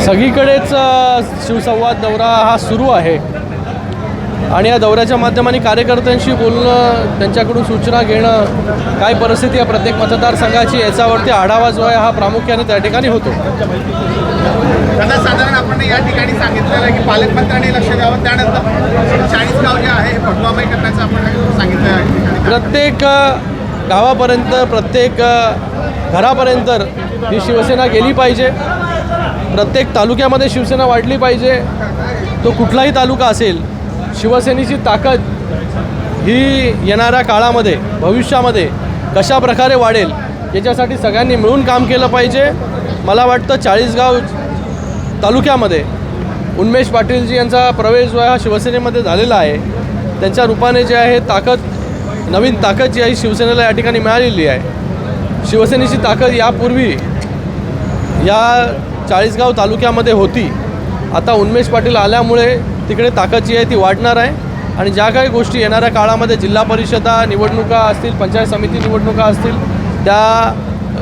सगळीकडेच शिवसंवाद दौरा हा सुरू आहे आणि या दौऱ्याच्या माध्यमाने कार्यकर्त्यांशी बोलणं, त्यांच्याकडून सूचना घेणं, काय परिस्थिती आहे प्रत्येक मतदारसंघाची याच्यावरती आढावा जो आहे हा प्रामुख्याने त्या ठिकाणी होतो. साधारण आपण या ठिकाणी सांगितलेलं आहे की पालकमंत्र्यांनी लक्ष द्यावं, त्यानंतर 40 गाव जे आहे हे फटवामय करण्याचं आपण सांगितलं आहे. प्रत्येक गावापर्यंत, प्रत्येक घरापर्यंत ही शिवसेना गेली पाहिजे. प्रत्येक तालुक्यामध्ये शिवसेना वाढली पाहिजे. तो कुठलाही तालुका असेल, शिवसेनेची ताकद ही येणाऱ्या काळामध्ये, भविष्यामध्ये कशा प्रकारे वाढेल याच्यासाठी सगळ्यांनी मिळून काम केलं पाहिजे. मला वाटतं 40 गाव तालुक्यामध्ये उन्मेष पाटीलजी यांचा प्रवेश जो आहे हा शिवसेनेमध्ये झालेला आहे. त्यांच्या रूपाने जे आहे ताकद, नवीन ताकद जी आहे शिवसेनेला या ठिकाणी मिळालेली आहे. शिवसेनेची ताकद यापूर्वी या 40 गाव तालुक्यामध्ये होती. आता उन्मेष पाटील आल्यामुळे तिकडे ताकद जी आहे ती वाढणार आहे आणि ज्या काही गोष्टी येणाऱ्या काळामध्ये जिल्हा परिषदा निवडणुका असतील, पंचायत समिती निवडणुका असतील, त्या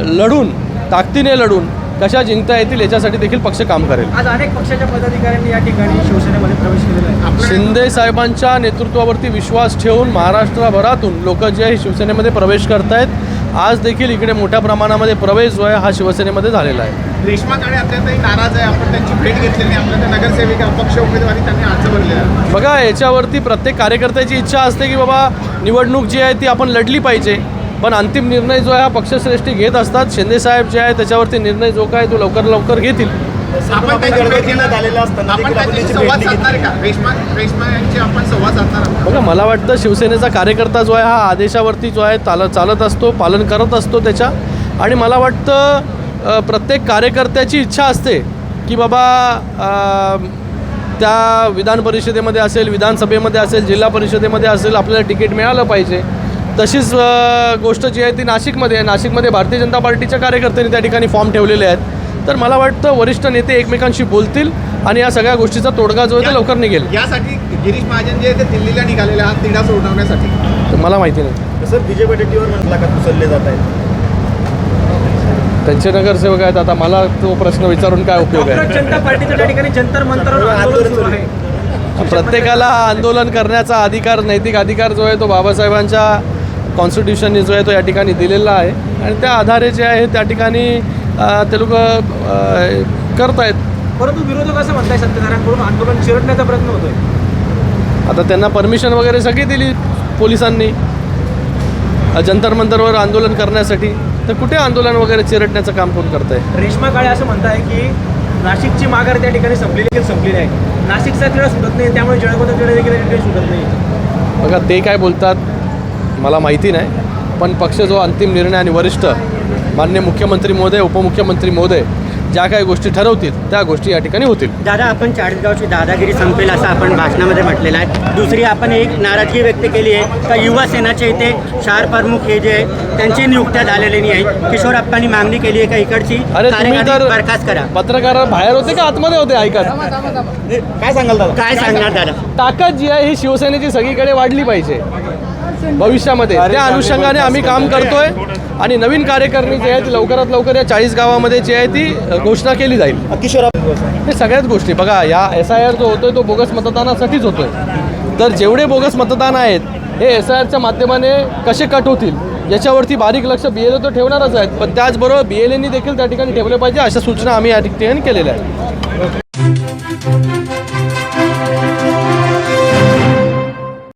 लढून, ताकदीने लढून कशा जिंकता येतील याच्यासाठी देखील पक्ष काम करेल. आज अनेक पक्षाच्या पदाधिकाऱ्यांनी या ठिकाणी शिवसेनेमध्ये प्रवेश केलेला आहे. शिंदे साहेबांच्या नेतृत्वावरती विश्वास ठेवून महाराष्ट्रभरातून लोक जे आहे शिवसेनेमध्ये प्रवेश करत आहेत. आज देखील इकडे मोठ्या प्रमाणामध्ये प्रवेश जो आहे हा शिवसेनेमध्ये झालेला आहे. रेश्मा काळे अत्यंतही नाराज आहे. आपण त्यांची भेट घेतलेली, आपल्या नगरसेविका अपक्ष उमेदवारी त्यांनी अर्ज भरलेला आहे. बघा, याच्यावरती प्रत्येक कार्यकर्त्याची इच्छा असते की बाबा निवडणूक जी आहे ती आपण लढली पाहिजे, पण अंतिम निर्णय जो आहे हा पक्षश्रेष्ठी घेत असतात. शिंदेसाहेब जे आहे त्याच्यावरती निर्णय जो काय तो लवकर घेतील. आपण संवाद साधणार का? रेश्मा यांची आपण संवाद साधणार आहोत. बघा, मला वाटतं शिवसेनेचा कार्यकर्ता जो आहे हा आदेशावरती जो आहे चालत असतो, पालन करत असतो त्याच्या. आणि मला वाटतं प्रत्येक कार्यकर्त्याची इच्छा असते की बाबा त्या विधान परिषदेमध्ये असेल, विधानसभेमध्ये असेल, जिल्हा परिषदेमध्ये असेल, आपल्याला तिकीट मिळालं पाहिजे. तशीच गोष्ट जी आहे ती नाशिकमध्ये आहे. नाशिकमध्ये भारतीय जनता पार्टीच्या कार्यकर्त्यांनी त्या ठिकाणी फॉर्म ठेवलेले आहेत. तर मला वाटतं वरिष्ठ नेते एकमेकांशी बोलतील आणि या सगळ्या गोष्टीचा तोडगा जो आहे तो लवकर निघेल. यासाठी गिरीश महाजन जे आहे ते दिल्लीला निघालेले आहात तिढा सोडवण्यासाठी. तर मला माहिती नाही. सर, बीजेपी टीवर मुलाखत उचलले जात आहेत. त्यांचे नगरसेवक आहेत. आता मला तो प्रश्न विचारून काय उपयोग आहे? जनता पार्टीच्या त्या ठिकाणी जंतर मंतर आंदोलन सुरू आहे. प्रत्येकाला आंदोलन करण्याचा अधिकार, नैतिक अधिकार जो आहे तो बाबासाहेबांच्या कॉन्स्टिट्यूशनने जो आहे तो या ठिकाणी दिलेला आहे आणि त्या आधारे जे आहे त्या ठिकाणी ते लोक करत आहेत. परंतु विरोधक असं म्हणताय सत्ताधाऱ्यांकडून आंदोलन चिरडण्याचा प्रयत्न होतोय. आता त्यांना परमिशन वगैरे सगळी दिली पोलिसांनी जंतर मंतरवर आंदोलन करण्यासाठी. तर कुठे आंदोलन वगैरे चिरडण्याचं काम कोण करत आहे? रेश्मा काळे असं म्हणताय की नाशिकची माघार त्या ठिकाणी संपलेली आहे. नाशिकचा तिढा सुटत नाही, त्यामुळे जळगावचा तिढा देखील सुटत नाही. बघा, ते काय बोलतात मला माहिती नाही, पण पक्ष जो अंतिम निर्णय आणि वरिष्ठ माननीय मुख्यमंत्री महोदय, उपमुख्यमंत्री महोदय ज्या काही गोष्टी ठरवतील त्या गोष्टी या ठिकाणी होतील. दादा, आपण 40 गावची दादागिरी संपेल असं आपण भाषणामध्ये म्हटलेलं आहे. दुसरी आपण एक नाराजगी व्यक्त केली आहे का युवा सेनाचे इथे शहर प्रमुख हे जे त्यांची नियुक्त्या झालेली नाही आहे. किशोर अप्पांनी मागणी केली आहे का इकडची कार्यकारी बरखास्त करा. पत्रकार बाहेर होते का आतमध्ये होते? ऐका, काय सांगाल दादा? काय सांगणार दादा? ताकद जी आहे ही शिवसेनेची सगळीकडे वाढली पाहिजे भविष्यामध्ये. त्या अनुषंगाने आम्ही काम करतोय आणि नवीन कार्यकारिणी जी आहे ती लवकरात लवकर या 40 गावामध्ये जी आहे ती घोषणा केली जाईल. किशोर हे सगळ्याच गोष्टी बघा, या SIR जो होतोय तो बोगस मतदानासाठीच होतोय. तर जेवढे बोगस मतदान आहेत हे SIRच्या माध्यमाने कसे कट होतील याच्यावरती बारीक लक्ष BLO तो ठेवणारच आहेत, पण त्याचबरोबर BLAंनी देखील त्या ठिकाणी ठेवले पाहिजे अशा सूचना आम्ही या ठिकाणी केलेल्या आहेत.